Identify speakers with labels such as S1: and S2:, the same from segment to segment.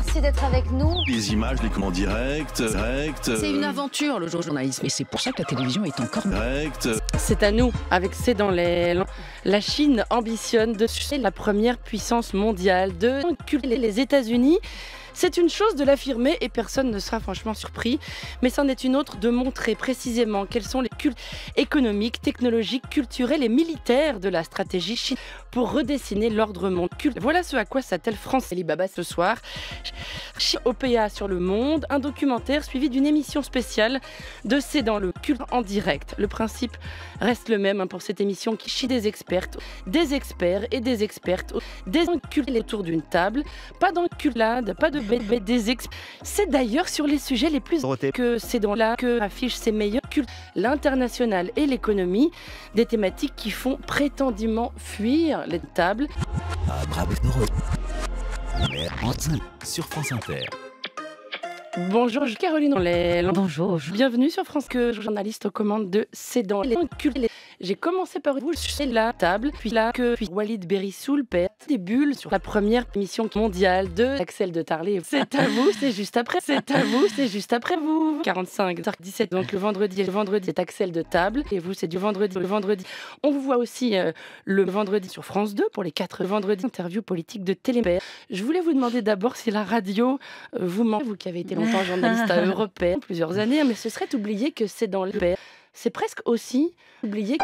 S1: Merci d'être avec nous.
S2: Les images, les commandes directes.
S3: C'est une aventure, le journalisme. Et c'est pour ça que la télévision est encore
S2: Direct.
S4: C'est à nous, avec C'est dans l'aile. La Chine ambitionne de devenir la première puissance mondiale, de cultiver les États-Unis. C'est une chose de l'affirmer et personne ne sera franchement surpris, mais c'en est une autre de montrer précisément quels sont les cultes économiques, technologiques, culturels et militaires de la stratégie chinoise pour redessiner l'ordre mondial. Voilà ce à quoi s'attelle France Alibaba ce soir. OPA sur le monde, un documentaire suivi d'une émission spéciale de C'est dans le culte en direct. Le principe reste le même pour cette émission qui chie des expertes, des experts et des expertes, des cultes autour d'une table, pas d'enculade, pas de bébé, des experts. C'est d'ailleurs sur les sujets les plus que C'est dans là que affiche ses meilleurs cultes, l'international et l'économie, des thématiques qui font prétendument fuir les tables.
S5: Sur France Inter.
S4: Bonjour, je suis Caroline Orlel.
S3: Bonjour.
S4: Bienvenue sur France Que, journaliste aux commandes de C'est dans les cultes. J'ai commencé par vous sur la table, puis Walid Berissoul perd des bulles sur la première émission mondiale de Axel de Tarlé. C'est à vous, c'est juste après. C'est à vous, c'est juste après vous. 45, 17. Donc le vendredi est Axel de table et vous c'est du vendredi. Le vendredi, on vous voit aussi le vendredi sur France 2 pour les 4 vendredis interviews politiques de Téléper. Je voulais vous demander d'abord si la radio vous manque, vous qui avez été longtemps journaliste à Européen, plusieurs années, mais ce serait oublier que c'est dans le père. C'est presque aussi oublier.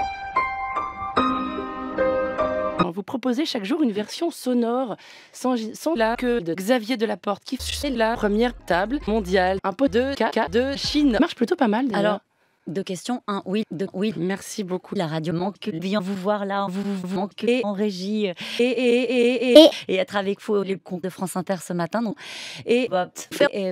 S4: Vous proposez chaque jour une version sonore sans la queue de Xavier Delaporte qui fait la première table mondiale. Un peu de caca de Chine. Ça marche plutôt pas mal d'ailleurs.
S3: Alors, deux questions. Un, oui. Deux, oui.
S4: Merci beaucoup.
S3: La radio manque. Bien vous voir là, vous manquez en régie. Et être avec vous, les comptes de France Inter ce matin. Non. Et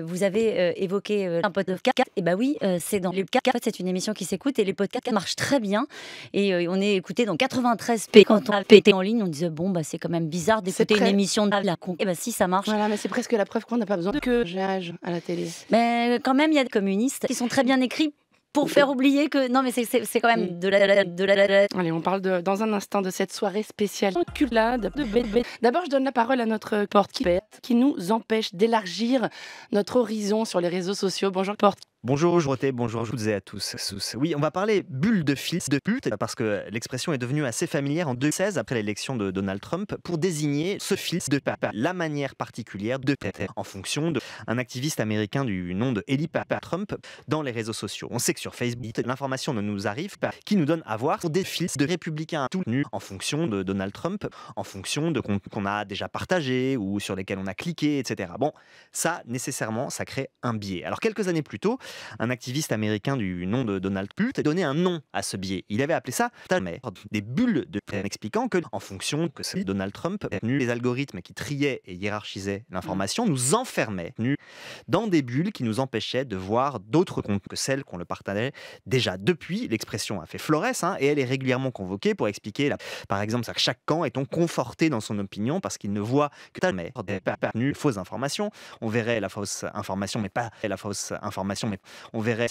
S3: vous avez évoqué un podcast. Et bah oui, c'est dans les podcasts. C'est une émission qui s'écoute et les podcasts marchent très bien. Et on est écouté dans 93 pays. Quand on a pété en ligne, on disait bon, bah c'est quand même bizarre d'écouter une émission de la con. Et bah si, ça marche.
S4: Voilà, mais c'est presque la preuve qu'on n'a pas besoin de que j'âge à la télé.
S3: Mais quand même, il y a des communistes qui sont très bien écrits. Pour faire oublier que... Non, mais c'est quand même de la...
S4: Allez, on parle dans un instant de cette soirée spéciale. D'abord, je donne la parole à notre porte qui nous empêche d'élargir notre horizon sur les réseaux sociaux. Bonjour, porte.
S6: Bonjour Joroté, bonjour toutes et à tous. Oui, on va parler bulle de fils de pute parce que l'expression est devenue assez familière en 2016 après l'élection de Donald Trump pour désigner ce fils de papa, la manière particulière de péter en fonction d'un activiste américain du nom de Eli Papa Trump dans les réseaux sociaux. On sait que sur Facebook, l'information ne nous arrive pas qui nous donne à voir pour des fils de républicains tout nus en fonction de Donald Trump, en fonction de comptes qu'on a déjà partagés ou sur lesquels on a cliqué, etc. Bon, ça, nécessairement, ça crée un biais. Alors quelques années plus tôt, un activiste américain du nom de Donald Trump a donné un nom à ce biais. Il avait appelé ça des bulles de expliquant que, en fonction que Donald Trump, les algorithmes qui triaient et hiérarchisaient l'information nous enfermaient dans des bulles qui nous empêchaient de voir d'autres comptes que celles qu'on le partageait déjà. Depuis, l'expression a fait florès et elle est régulièrement convoquée pour expliquer, par exemple, que chaque camp est conforté dans son opinion parce qu'il ne voit que des fausses informations. On verrait la fausse information, mais pas la fausse information, mais on verrait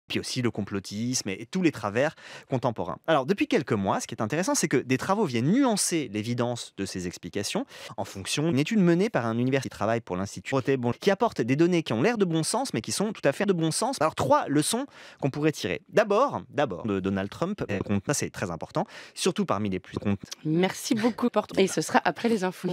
S6: puis aussi le complotisme et tous les travers contemporains. Alors, depuis quelques mois, ce qui est intéressant, c'est que des travaux viennent nuancer l'évidence de ces explications en fonction d'une étude menée par un universitaire qui travaille pour l'Institut qui apporte des données qui ont l'air de bon sens, mais qui sont tout à fait de bon sens. Alors, 3 leçons qu'on pourrait tirer. D'abord, de Donald Trump, ça c'est très important, surtout parmi les plus...
S4: Merci beaucoup, Porte. Et ce sera après les infos.